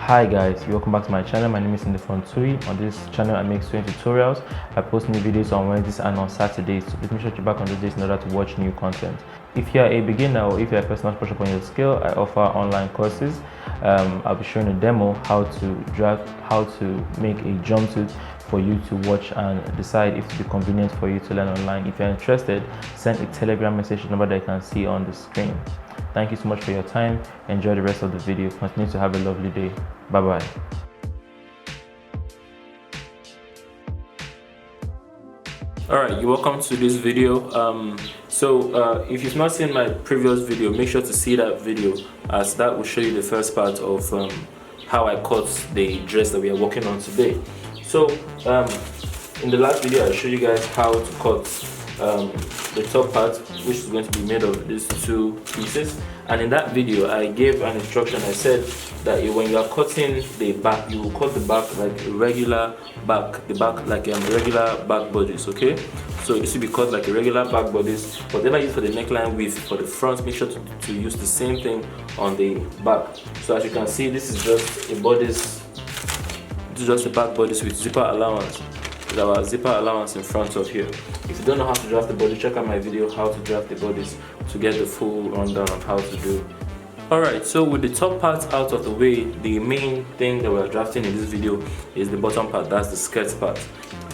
Hi guys, welcome back to my channel. My name is Ndifon Ntui. On this channel I make sewing tutorials. I post new videos on Wednesdays and on Saturdays, so please make sure to back on those days in order to watch new content. If you are a beginner or if you are a person who's push up on your skill, I offer online courses. I'll be showing a demo how to make a jumpsuit for you to watch and decide if it will be convenient for you to learn online. If you're interested, send a Telegram message number that you can see on the screen. Thank you so much for your time. Enjoy the rest of the video. Continue to have a lovely day. Bye bye. Alright, you're welcome to this video. If you've not seen my previous video, make sure to see that video, as that will show you the first part of how I cut the dress that we are working on today. So in the last video I showed you guys how to cut the top part, which is going to be made of these two pieces, and in that video I gave an instruction. I said that when you are cutting the back, you will cut the back like a regular back, regular back bodice. Okay, so this will be cut like a regular back bodice. Whatever you use for the neckline width for the front, make sure to use the same thing on the back. So as you can see, this is just a bodice. This is just a back bodice with zipper allowance. With our zipper allowance in front of here. If you don't know how to draft the body, check out my video how to draft the bodies to get the full rundown on how to do. Alright, so with the top part out of the way, the main thing that we're drafting in this video is the bottom part, that's the skirt part.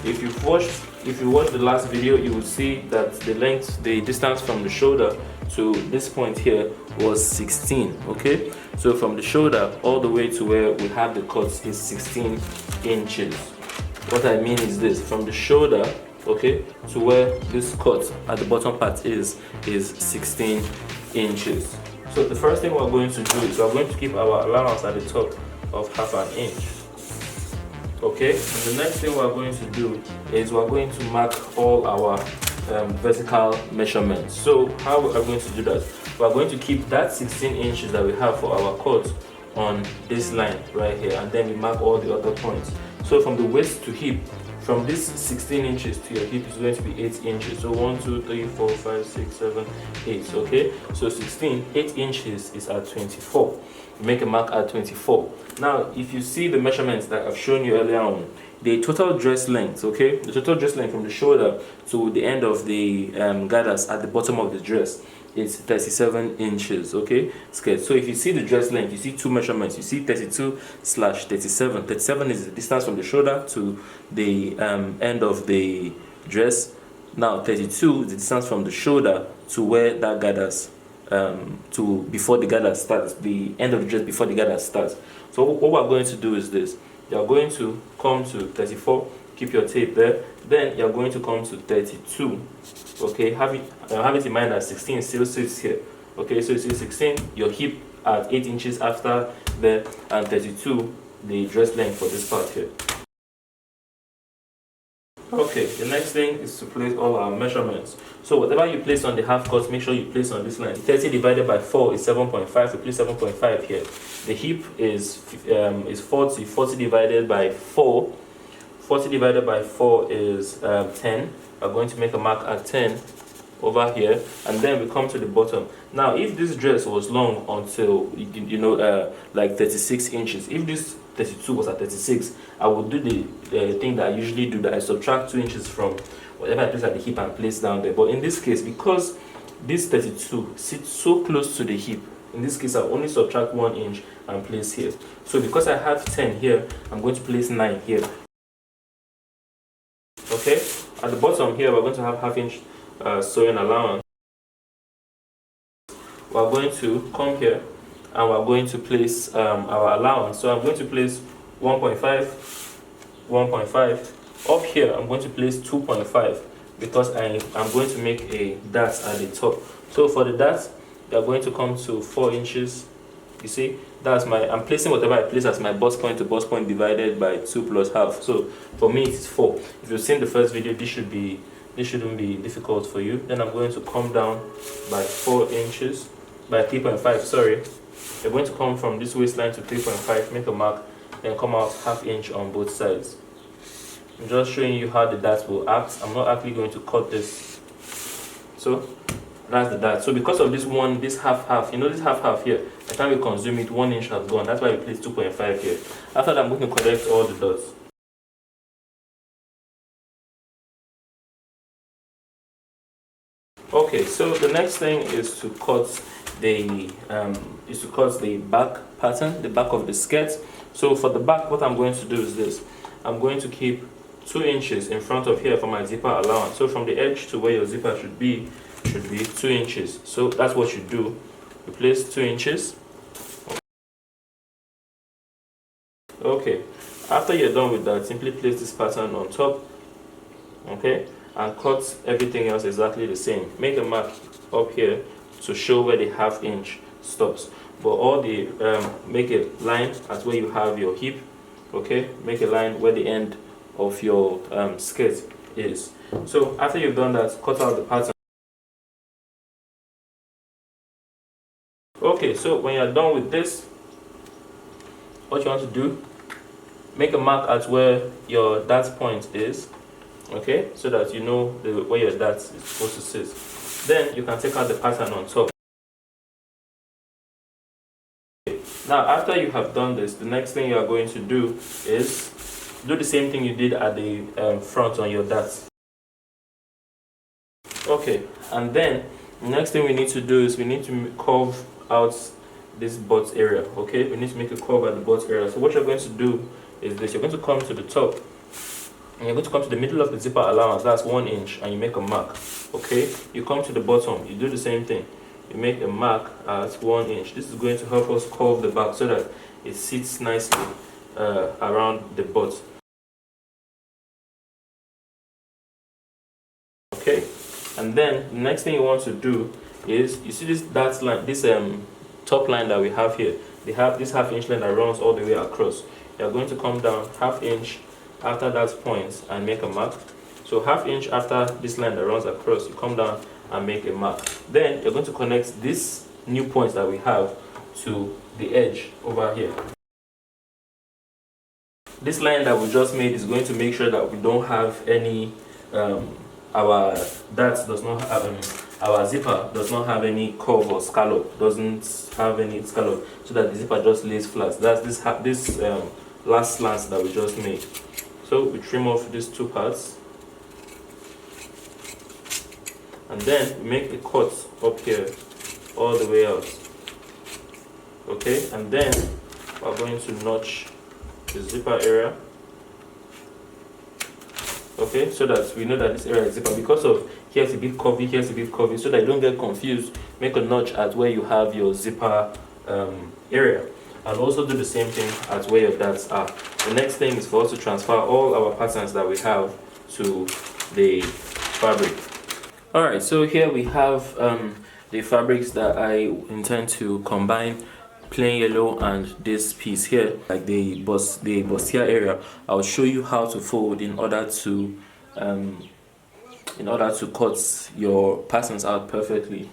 If you watched the last video, you will see that the distance from the shoulder to this point here was 16. Okay, so from the shoulder all the way to where we have the cuts is 16 inches. What I mean is this: from the shoulder, okay, to where this cut at the bottom part is 16 inches. So the first thing we're going to do is we're going to keep our allowance at the top of ½ an inch. Okay, and the next thing we're going to do is we're going to mark all our vertical measurements. So how are we going to do that? We're going to keep that 16 inches that we have for our cut on this line right here, and then we mark all the other points. So from the waist to hip, from this 16 inches to your hip is going to be 8 inches. So 1, 2, 3, 4, 5, 6, 7, 8. Okay, so 8 inches is at 24. Make a mark at 24. Now, if you see the measurements that I've shown you earlier on, the total dress length, okay, the total dress length from the shoulder to the end of the gathers at the bottom of the dress is 37 inches, okay, skirt. So if you see the dress length, you see two measurements. You see 32/37. 37 is the distance from the shoulder to the end of the dress. Now 32 is the distance from the shoulder to where that gathers, to before the gather starts, the end of the dress before the gather starts. So what we're going to do is this: you're going to come to 34, keep your tape there, then you're going to come to 32. Okay, have it in mind that 16 still sits here. Okay, so you see 16, your hip at 8 inches after there, and 32 the dress length for this part here. Okay, the next thing is to place all our measurements. So whatever you place on the half cut, make sure you place on this line. 30 divided by 4 is 7.5. We place 7.5 here. The hip is 40. 40 divided by 4. 40 divided by 4 is 10. We're going to make a mark at 10 over here, and then we come to the bottom. Now, if this dress was long until like 36 inches, if this 32 was at 36, I would do the thing that I usually do, that I subtract 2 inches from whatever I place at the hip and place down there. But in this case, because this 32 sits so close to the hip, in this case I'll only subtract 1 inch and place here. So because I have 10 here, I'm going to place 9 here. Okay, at the bottom here we're going to have ½ inch sewing allowance. We're going to come here and we're going to place our allowance. So I'm going to place 1.5, 1.5. Up here I'm going to place 2.5 because I'm going to make a dart at the top. So for the dart, they're going to come to 4 inches. You see, I'm placing whatever I place as my bust point to bust point divided by 2 plus half. So for me it's 4. If you've seen the first video, this shouldn't be difficult for you. Then I'm going to come down by 4 inches, by 3.5, sorry. You're going to come from this waistline to 3.5, make a mark, then come out ½ inch on both sides. I'm just showing you how the dart will act. I'm not actually going to cut this. So That's the dart. So because of this half, you know this half here, by the time we consume it, 1 inch has gone. That's why we place 2.5 here. After that, I'm going to collect all the dots. Okay, so the next thing is to cut the back pattern, the back of the skirt. So for the back, what I'm going to do is this. I'm going to keep 2 inches in front of here for my zipper allowance. So from the edge to where your zipper should be 2 inches. So that's what you do. You place 2 inches. Okay, after you're done with that, simply place this pattern on top. Okay, and cut everything else exactly the same. Make a mark up here to show where the ½ inch stops, but all the make a line at where you have your hip. Okay, make a line where the end of your skirt is. So after you've done that, cut out the pattern. Okay, so when you're done with this, what you want to do, make a mark at where your dart point is. Okay, so that you know where your dart is supposed to sit. Then you can take out the pattern on top. Okay. Now after you have done this, the next thing you are going to do is do the same thing you did at the front on your dart. Okay, and then the next thing we need to do is we need to curve out this butt area. Okay, we need to make a curve at the butt area. So what you're going to do is this. You're going to come to the top and you're going to come to the middle of the zipper allowance. That's 1 inch, and you make a mark. Okay, you come to the bottom, you do the same thing. You make a mark at 1 inch. This is going to help us curve the back so that it sits nicely around the butt. Okay, and then the next thing you want to do is, you see this dart line, this top line that we have here. They have this ½ inch line that runs all the way across. You're going to come down ½ inch after that point and make a mark. So ½ inch after this line that runs across, you come down and make a mark. Then you're going to connect this new point that we have to the edge over here. This line that we just made is going to make sure that we don't have any our dart does not have our zipper does not have any curve or scallop, doesn't have any scallop, so that the zipper just lays flat. That's this last slant that we just made. So we trim off these two parts, and then we make a cut up here all the way out. Okay, and then we're going to notch the zipper area. Okay, so that we know that this area is zipper. Because of here's a bit curvy, here's a bit curvy, so that you don't get confused, make a notch at where you have your zipper area, and also do the same thing at where your darts are. The next thing is for us to transfer all our patterns that we have to the fabric. Alright, so here we have the fabrics that I intend to combine, plain yellow and this piece here, like the bustier area. I'll show you how to fold in order to cut your patterns out perfectly.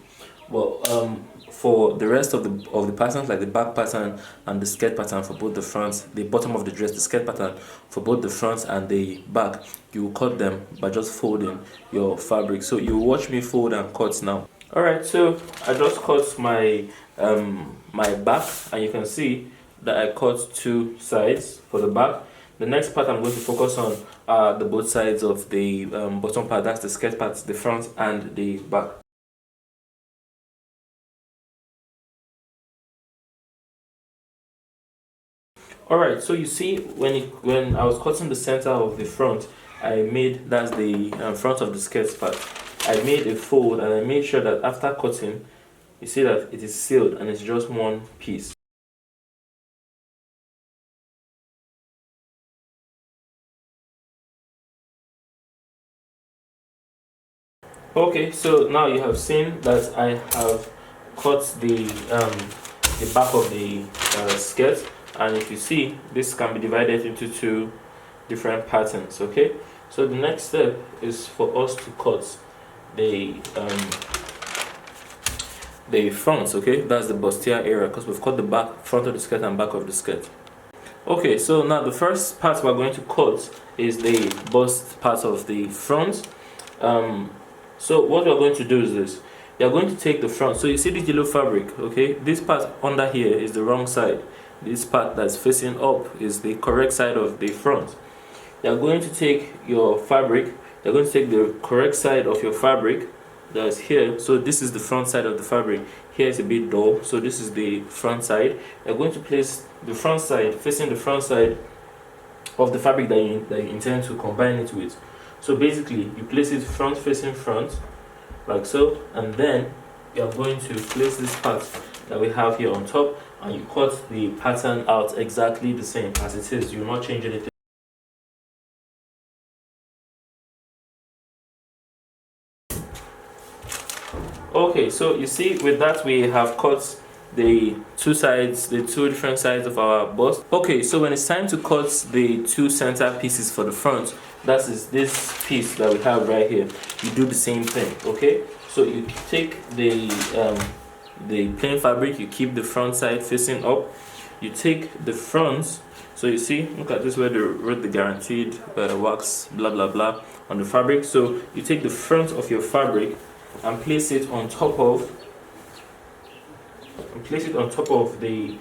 Well, for the rest of the patterns, like the back pattern and the skirt pattern for both the fronts, the bottom of the dress, the skirt pattern for both the front and the back, you will cut them by just folding your fabric. So you watch me fold and cut now. Alright, so I just cut my my back, and you can see that I cut 2 sides for the back. The next part I'm going to focus on are the both sides of the bottom part. That's the skirt part, the front and the back. Alright, so you see when I was cutting the center of the front, I made, that's the front of the skirt part, I made a fold, and I made sure that after cutting, you see that it is sealed and it's just one piece. Okay, so now you have seen that I have cut the back of the skirt, and if you see, this can be divided into 2 different patterns. Okay, so the next step is for us to cut the front. Okay, that's the bustier area, because we've cut the back, front of the skirt and back of the skirt. Okay, so now the first part we're going to cut is the bust part of the front. So what we're going to do is this. you're going to take the front. So you see the yellow fabric, okay? This part under here is the wrong side. This part that's facing up is the correct side of the front. You're going to take your fabric, you're going to take the correct side of your fabric that's here. So this is the front side of the fabric. Here is a bit dull, so this is the front side. You're going to place the front side facing the front side of the fabric that you intend to combine it with. So basically you place it front facing front like so, and then you're going to place this part that we have here on top, and you cut the pattern out exactly the same as it is. You will not change anything. Okay, so you see, with that we have cut the two different sides of our bust. Okay, so when it's time to cut the two center pieces for the front, that is this piece that we have right here, you do the same thing. Okay, so you take the plain fabric, you keep the front side facing up, you take the front. So you see, look at this where they wrote the guaranteed wax blah blah blah on the fabric. So you take the front of your fabric and place it on top of the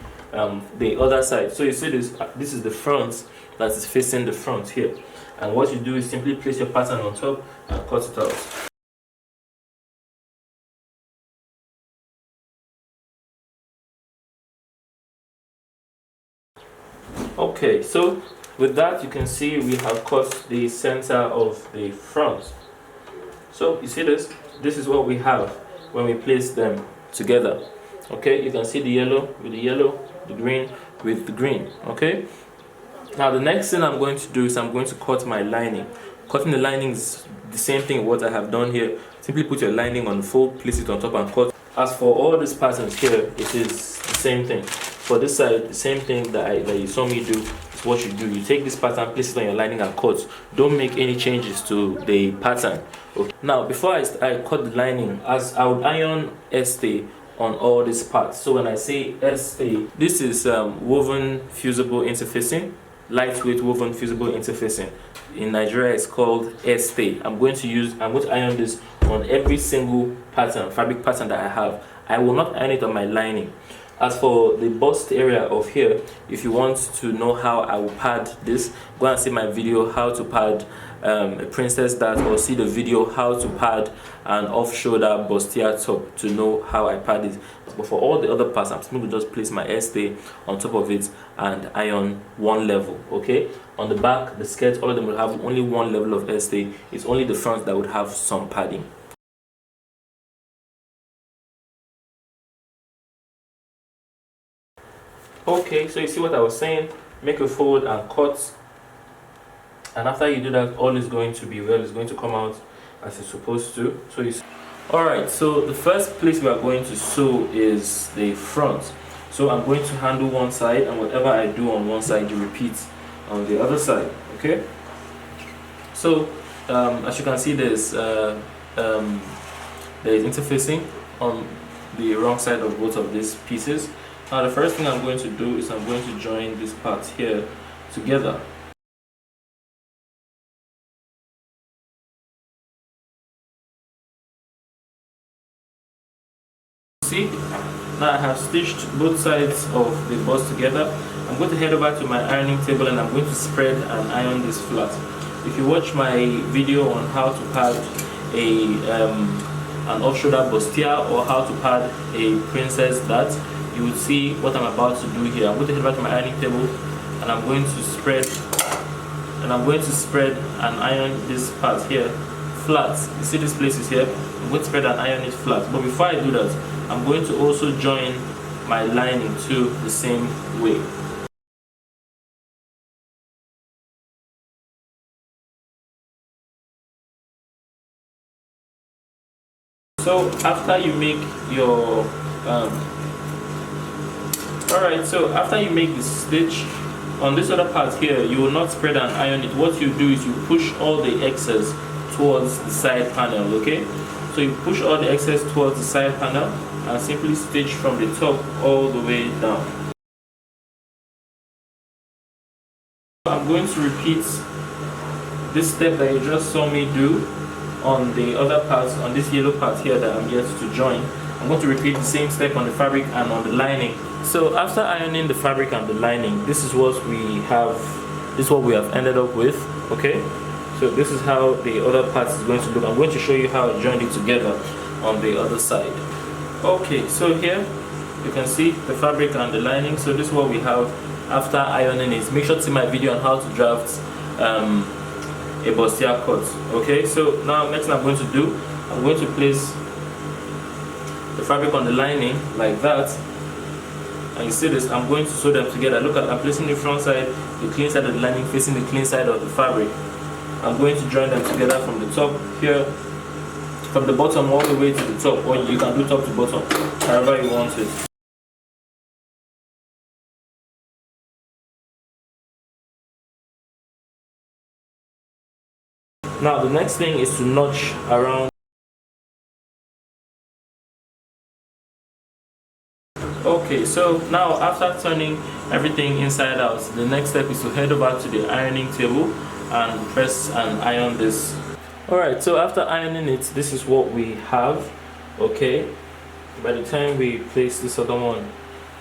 other side. So you see this is the front that is facing the front here, and what you do is simply place your pattern on top and cut it out. Okay, so with that you can see we have cut the center of the front. So you see this is what we have when we place them together. Okay, you can see the yellow with the yellow, the green with the green. Okay, now the next thing I'm going to do is I'm going to cut my lining. Cutting the lining is the same thing what I have done here. Simply put your lining on the fold, place it on top and cut. As for all these patterns here, it is the same thing. For this side, the same thing that you saw me do is what you do. You take this pattern, place it on your lining and cut. Don't make any changes to the pattern. Okay. Now before I cut the lining, as I would iron stay on all these parts. So when I say stay, this is woven fusible interfacing, lightweight woven fusible interfacing. In Nigeria it's called stay. I'm going to iron this on every single pattern, fabric pattern that I have. I will not iron it on my lining. As for the bust area of here, if you want to know how I will pad this, go and see my video how to pad a princess dart, or see the video how to pad an off-shoulder bustier top to know how I pad it. But for all the other parts, I'm simply just place my stay on top of it and iron one level. Okay, on the back, the skirt, all of them will have only one level of stay. It's only the front that would have some padding. Okay, so you see what I was saying, make a fold and cut, and after you do that, all is going to be well. It's going to come out as it's supposed to. So you see. Alright, so the first place we are going to sew is the front. So I'm going to handle one side, and whatever I do on one side you repeat on the other side. Okay, so as you can see, there's interfacing on the wrong side of both of these pieces. Now the first thing I'm going to do is I'm going to join this part here together. See, now I have stitched both sides of the bust together. I'm going to head over to my ironing table and I'm going to spread and iron this flat. If you watch my video on how to pad an off-shoulder bustier or how to pad a princess dart, you will see what I'm about to do here. I'm going to head back to my ironing table and I'm going to spread and iron this part here flat. You see this place is here. I'm going to spread and iron it flat. But before I do that, I'm going to also join my lining to the same way. So after you make your alright, so after you make the stitch on this other part here, you will not spread and iron it. What you do is you push all the excess towards the side panel. Okay, so you push all the excess towards the side panel and simply stitch from the top all the way down. I'm going to repeat this step that you just saw me do on the other parts, on this yellow part here that I'm yet to join, I'm going to repeat the same step on the fabric and on the lining. So after ironing the fabric and the lining, this is what we have. This is what we have ended up with. Okay. So this is how the other part is going to look. I'm going to show you how I joined it together on the other side. Okay. So here you can see the fabric and the lining. So this is what we have after ironing it. Make sure to see my video on how to draft a bustier cut. Okay, so now next thing I'm going to do, I'm going to place the fabric on the lining like that, and you see this, I'm going to sew them together. Look at, I'm placing the front side, the clean side of the lining facing the clean side of the fabric. I'm going to join them together from the top here, from the bottom all the way to the top, or you can do top to bottom, however you want it. Now the next thing is to notch around. Okay, so now after turning everything inside out, the next step is to head over to the ironing table and press and iron this. Alright, so after ironing it, this is what we have. Okay, by the time we place this other one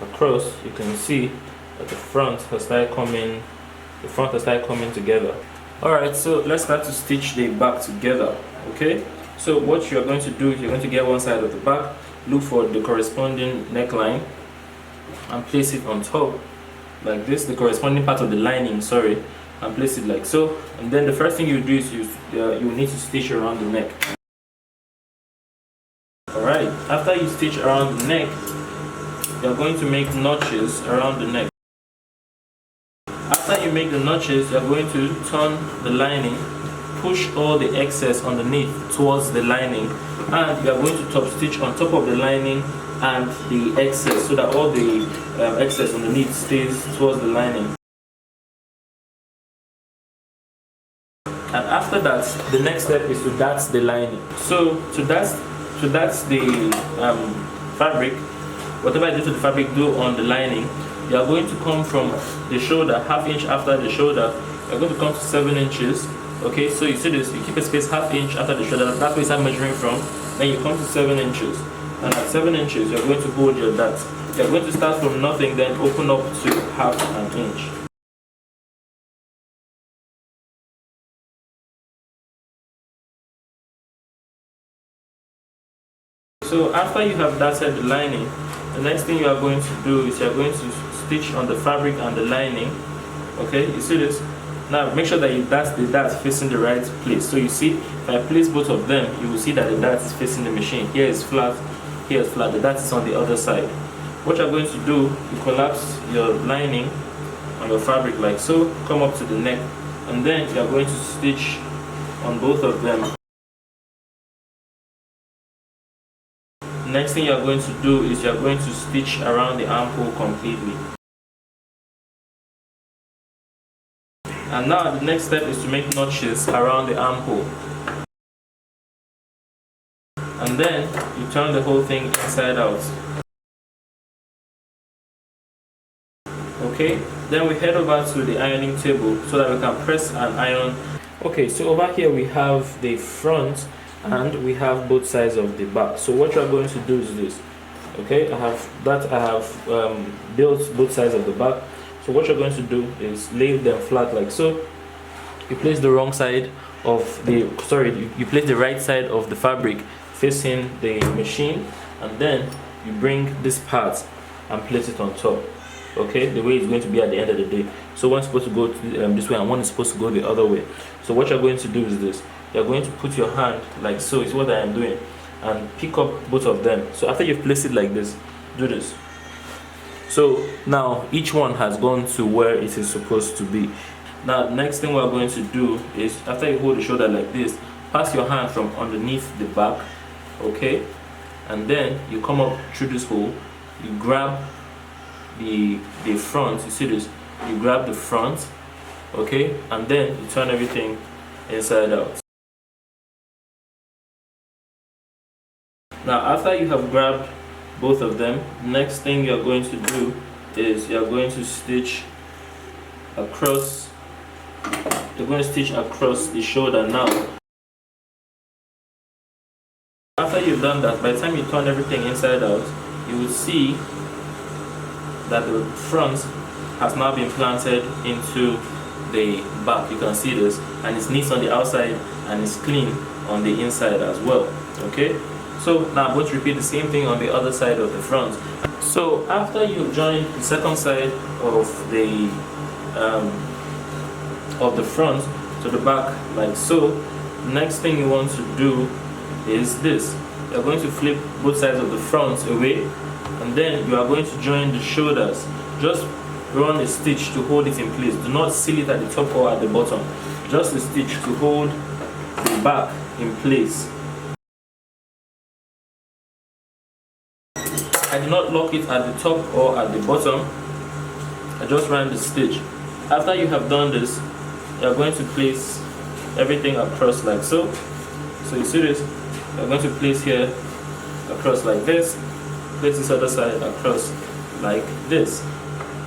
across, you can see that the front has started coming together. Alright, so let's start to stitch the back together. Okay, so what you're going to do is you're going to get one side of the back, look for the corresponding neckline and place it on top like this, the corresponding part of the lining, sorry, and place it like so. And then the first thing you do is you need to stitch around the neck. Alright, after you stitch around the neck, you're going to make notches around the neck. After you make the notches, you're going to turn the lining, push all the excess underneath towards the lining, and you're going to top stitch on top of the lining and the excess, so that all the excess underneath stays towards the lining. And after that, the next step is to dart the lining. So to dart the fabric, whatever I do to the fabric, do on the lining. You are going to come from the shoulder, ½ inch after the shoulder. You're going to come to 7 inches. Okay, so you see this, you keep a space ½ inch after the shoulder. That's where you start measuring from. Then you come to 7 inches. And at 7 inches, you're going to hold your dart. You're going to start from nothing, then open up to ½ an inch. So after you have darted the lining, the next thing you are going to do is you're going to stitch on the fabric and the lining. Okay, you see this? Now make sure that the dart facing the right place. So you see, if I place both of them, you will see that the dart is facing the machine. Here is flat, here is flat. The dart is on the other side. What you're going to do, you collapse your lining on your fabric like so, come up to the neck, and then you're going to stitch on both of them. Next thing you're going to do is you're going to stitch around the armhole completely. And now the next step is to make notches around the armhole. And then you turn the whole thing inside out. Okay, then we head over to the ironing table so that we can press and iron. Okay, so over here we have the front and we have both sides of the back. So what you're going to do is this. Okay, I have built both sides of the back. So what you're going to do is lay them flat like so. You place the wrong side of the you place the right side of the fabric facing the machine, and then you bring this part and place it on top. Okay, the way it's going to be at the end of the day. So one's supposed to go this way and one is supposed to go the other way. So what you're going to do is this. You're going to put your hand like so, is what I am doing, and pick up both of them. So after you've placed it like this, do this. So now each one has gone to where it is supposed to be. Now the next thing we're going to do is, after you hold the shoulder like this, pass your hand from underneath the back, okay, and then you come up through this hole, you grab the front, you see this, you grab the front, okay, and then you turn everything inside out. Now after you have grabbed both of them, next thing you're going to do is you're going to stitch across, you're going to stitch across the shoulder now. you've done that, by the time you turn everything inside out, you will see that the front has now been planted into the back. You can see this, and it's neat on the outside and it's clean on the inside as well. Okay, so now I'm going to repeat the same thing on the other side of the front. So after you've joined the second side of the front to the back like so, the next thing you want to do is this. You're going to flip both sides of the front away, and then you are going to join the shoulders. Just run a stitch to hold it in place. Do not seal it at the top or at the bottom. Just a stitch to hold the back in place. I did not lock it at the top or at the bottom. I just ran the stitch. After you have done this, you are going to place everything across like so. So you see this? You are going to place here across like this. Place this other side across like this.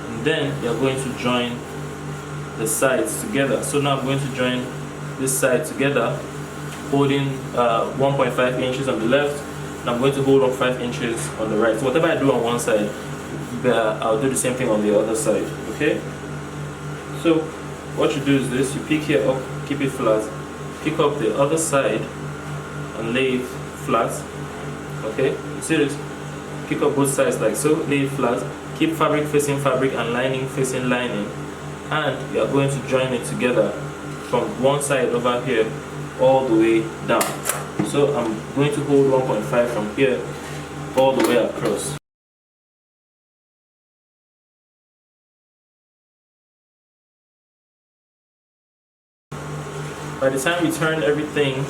And then you are going to join the sides together. So now I'm going to join this side together, holding 1.5 inches on the left, and I'm going to hold on 5 inches on the right. So whatever I do on one side, I'll do the same thing on the other side. Okay? So what you do is this: you pick here up, keep it flat, pick up the other side and lay it flat. Okay? You see this? Pick up both sides like so, lay it flat, keep fabric facing fabric and lining facing lining, and we are going to join it together from one side over here all the way down. So I'm going to hold 1.5 from here all the way across. By the time we turn everything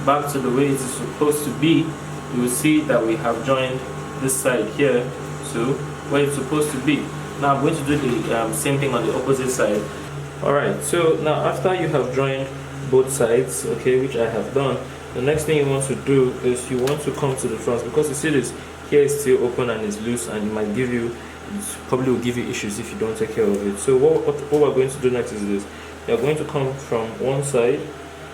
back to the way it is supposed to be, you will see that we have joined this side here to where it's supposed to be. Now I'm going to do the same thing on the opposite side. Alright, so now after you have joined both sides, okay, which I have done, the next thing you want to do is you want to come to the front, because you see this here is still open and it's loose, and it might give you, it probably will give you issues if you don't take care of it. So what we're going to do next is this: you're going to come from one side,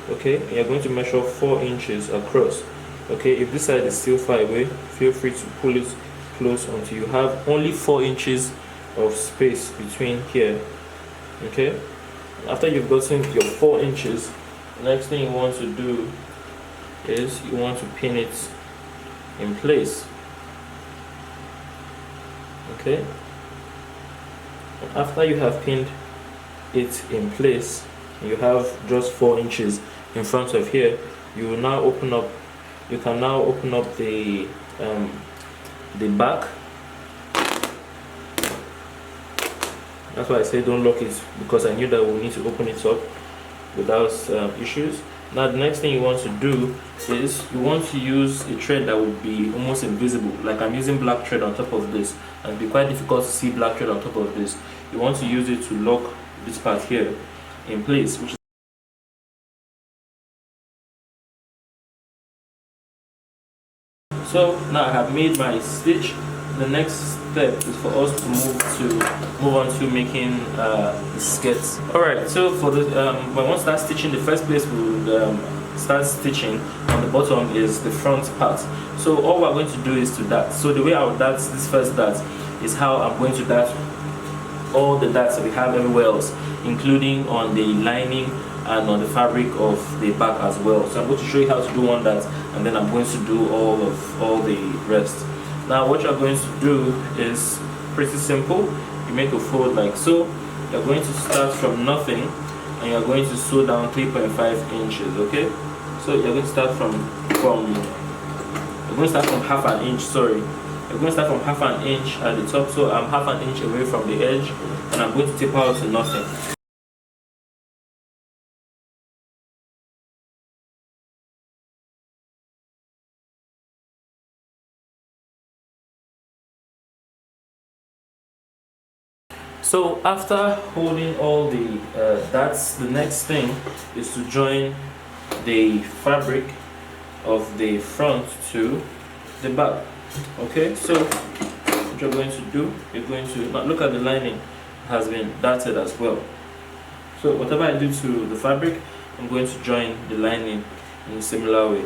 okay, and you're going to measure 4 inches across. Okay, if this side is still far away, feel free to pull it close until you have only 4 inches of space between here. Okay, after you've gotten your 4 inches, the next thing you want to do is you want to pin it in place. Okay, and after you have pinned it in place, you have just 4 inches in front of here. You will now open up. You can now open up the back. That's why I say don't lock it, because I knew that we'll need to open it up without issues. Now the next thing you want to do is you want to use a thread that would be almost invisible, like I'm using black thread on top of this, and it'd be quite difficult to see black thread on top of this. You want to use it to lock this part here in place, which is so now I have made my stitch. The next step is for us to move on to making the skirts. Alright, so for the when we start stitching, the first place we would start stitching on the bottom is the front part. So all we're going to do is to dart. So the way I would dart this first dart is how I'm going to dart all the darts that we have everywhere else, including on the lining and on the fabric of the back as well. So I'm going to show you how to do one dart, and then I'm going to do all the rest. Now what you're going to do is pretty simple. You make a fold like so. You're going to start from nothing, and you're going to sew down 3.5 inches. Okay, so you're going to start from half an inch. Sorry, you're going to start from half an inch at the top. So I'm half an inch away from the edge, and I'm going to taper out to nothing. So after holding all the darts, the next thing is to join the fabric of the front to the back. Okay, so what you're going to do, you're going to now look at the lining has been darted as well. So whatever I do to the fabric, I'm going to join the lining in a similar way.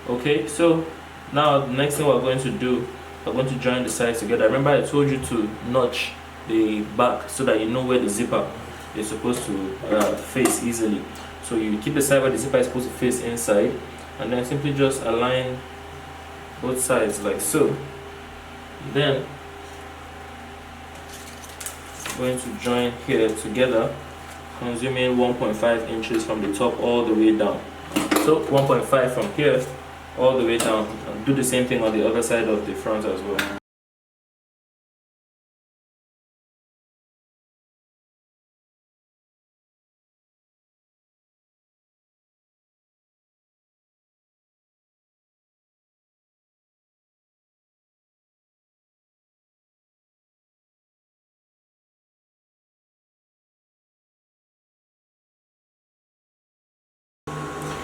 Okay, so Now the next thing we're going to do, we're going to join the sides together. Remember I told you to notch the back so that you know where the zipper is supposed to face easily. So you keep the side where the zipper is supposed to face inside, and then simply just align both sides like so. Then I'm going to join here together, consuming 1.5 inches from the top all the way down. So 1.5 from here all the way down, and do the same thing on the other side of the front as well.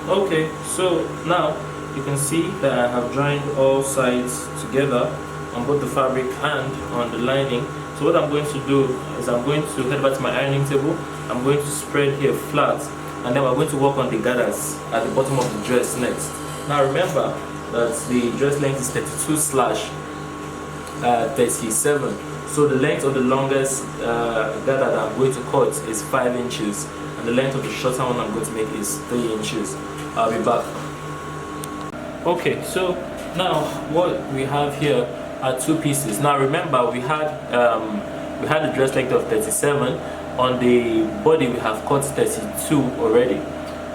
Okay, so now you can see that I have joined all sides together on both the fabric and on the lining. So what I'm going to do is I'm going to head back to my ironing table. I'm going to spread here flat, and then we're going to work on the gathers at the bottom of the dress next. Now remember that the dress length is 32/37. So the length of the longest gather that I'm going to cut is 5 inches, and the length of the shorter one I'm going to make is 3 inches. I'll be back. Okay, so now what we have here are 2 pieces. Now remember we had the dress length of 37. On the body we have cut 32 already.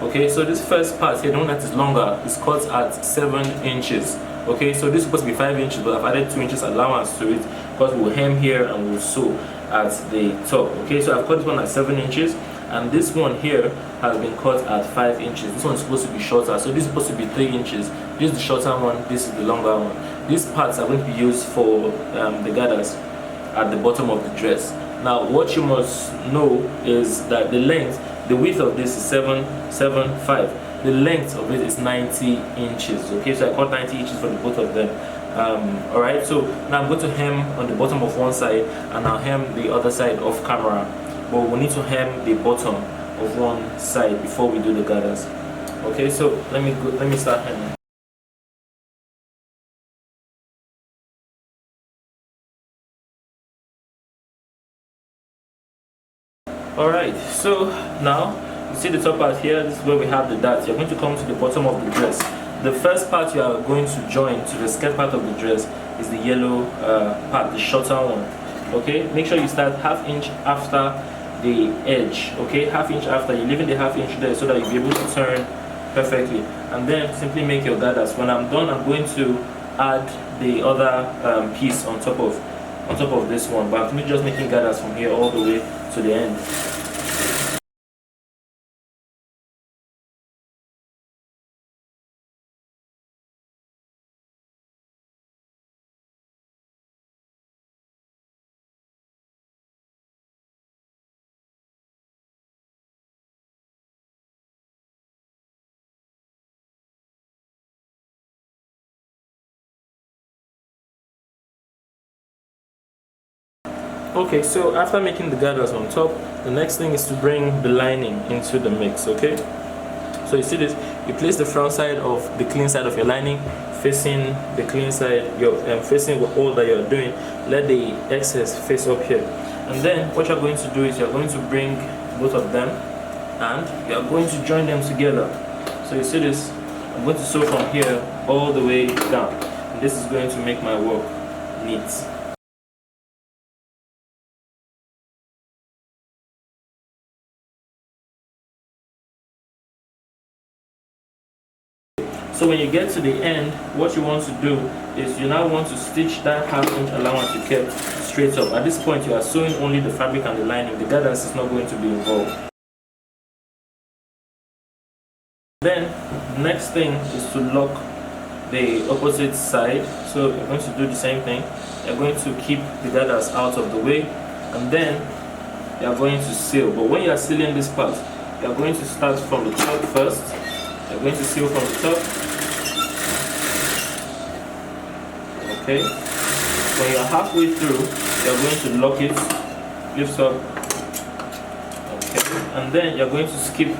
Okay, so this first part here, the one that is longer, is cut at 7 inches. Okay, so this is supposed to be 5 inches, but I've added 2 inches allowance to it because we'll hem here and we'll sew at the top. Okay, so I've cut this one at 7 inches, and this one here has been cut at 5 inches. This one is supposed to be shorter, so this is supposed to be 3 inches. This is the shorter one, this is the longer one. These parts are going to be used for the gathers at the bottom of the dress. Now what you must know is that the width of this is 775. The length of it is 90 inches. Okay, so I cut 90 inches for the both of them. Alright, so now I'm going to hem on the bottom of one side, and I'll hem the other side off camera. But we need to hem the bottom of one side before we do the gathers. Okay, so let me start hemming. Alright, so now you see the top part here. This is where we have the dart. You're going to come to the bottom of the dress. The first part you are going to join to the skirt part of the dress is the yellow part, the shorter one. Okay, make sure you start ½ inch after the edge. Okay, ½ inch after. You're leaving the ½ inch there so that you'll be able to turn perfectly, and then simply make your gathers. When I'm done, I'm going to add the other piece on top of this one, but I'm just making gathers from here all the way to the end. Okay, so after making the gathers on top, the next thing is to bring the lining into the mix. Okay, so you see this, you place the front side of the clean side of your lining facing the clean side, you're facing all that you're doing. Let the excess face up here, and then what you're going to do is you're going to bring both of them and you're going to join them together. So you see this, I'm going to sew from here all the way down, and this is going to make my work neat. So when you get to the end, what you want to do is you now want to stitch that ½ inch allowance you kept straight up. At this point you are sewing only the fabric and the lining. The gathers is not going to be involved. Then the next thing is to lock the opposite side. So you're going to do the same thing. You're going to keep the gathers out of the way, and then you're going to seal. But when you're sealing this part, you're going to start from the top first. You're going to seal from the top. Okay. When you're halfway through, you're going to lock it, lift up. Okay. And then you're going to skip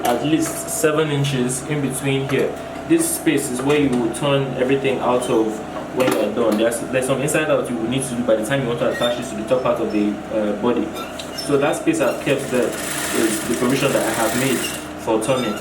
at least 7 inches in between here. this space is where you will turn everything out of when you are done. There's some inside out you will need to do by the time you want to attach this to the top part of the body. So that space I've kept there is the provision that I have made for turning.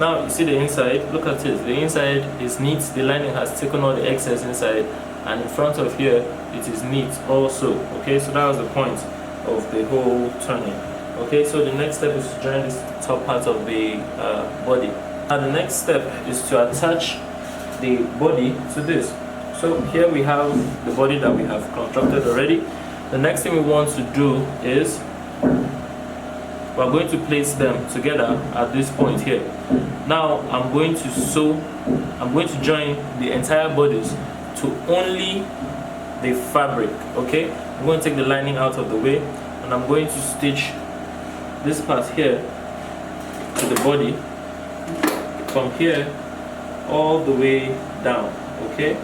Now you see the inside, look at it, the inside is neat, the lining has taken all the excess inside, and in front of here it is neat also. Okay, so that was the point of the whole turning. Okay, so the next step is to join this top part of the body. Now the next step is to attach the body to this. So here we have the body that we have constructed already. The next thing we want to do is we're going to place them together at this point here. Now I'm going to join the entire bodies to only the fabric. Okay, I'm going to take the lining out of the way, and I'm going to stitch this part here to the body from here all the way down. Okay,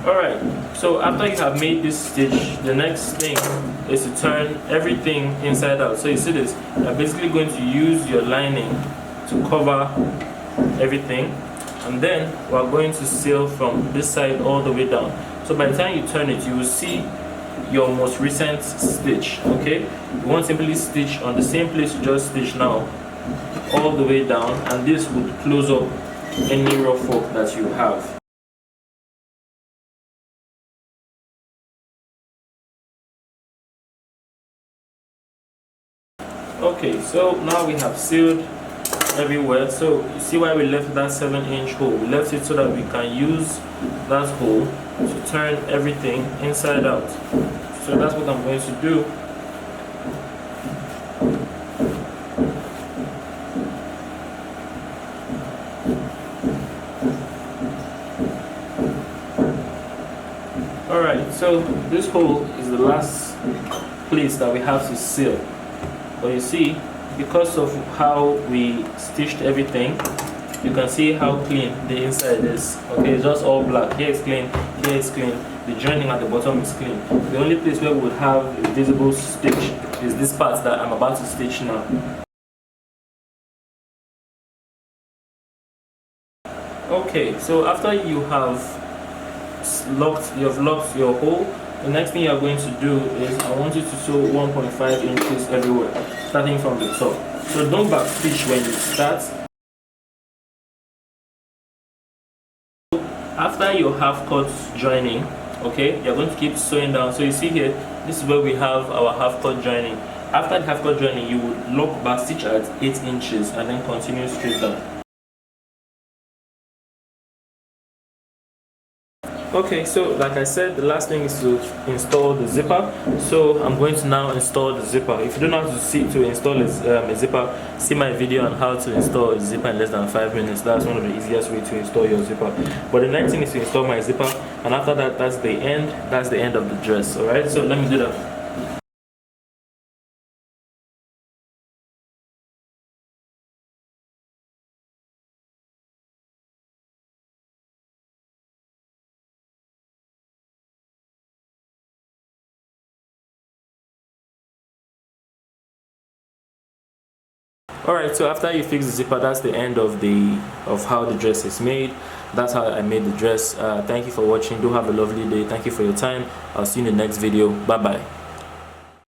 alright, so after you have made this stitch, the next thing is to turn everything inside out. So you see this, you're basically going to use your lining to cover everything, and then we're going to seal from this side all the way down. So by the time you turn it, you will see your most recent stitch. Okay, you won't simply stitch on the same place you just stitched now all the way down, and this would close up any rough work that you have. Okay, so now we have sealed everywhere. So you see why we left that 7-inch hole. We left it so that we can use that hole to turn everything inside out. So that's what I'm going to do. Alright, so this hole is the last place that we have to seal. But you see, because of how we stitched everything, you can see how clean the inside is. Okay, it's just all black. Here it's clean, here it's clean. The joining at the bottom is clean. The only place where we would have a visible stitch is this part that I'm about to stitch now. Okay, so after you have locked your hole, the next thing you are going to do is I want you to sew 1.5 inches everywhere, starting from the top. So don't back stitch when you start. After your half cut joining, okay, you're going to keep sewing down. So you see here, this is where we have our half cut joining. After the half cut joining, you would lock back stitch at 8 inches and then continue straight down. Okay, so like I said, the last thing is to install the zipper. So I'm going to now install the zipper. If you don't know how to install a zipper, see my video on how to install a zipper in less than 5 minutes. That's one of the easiest ways to install your zipper. But the next thing is to install my zipper, and after that, that's the end of the dress. Alright, so let me do that. Alright, so after you fix the zipper, that's the end of how the dress is made. That's how I made the dress. Thank you for watching. Do have a lovely day. Thank you for your time. I'll see you in the next video. Bye bye.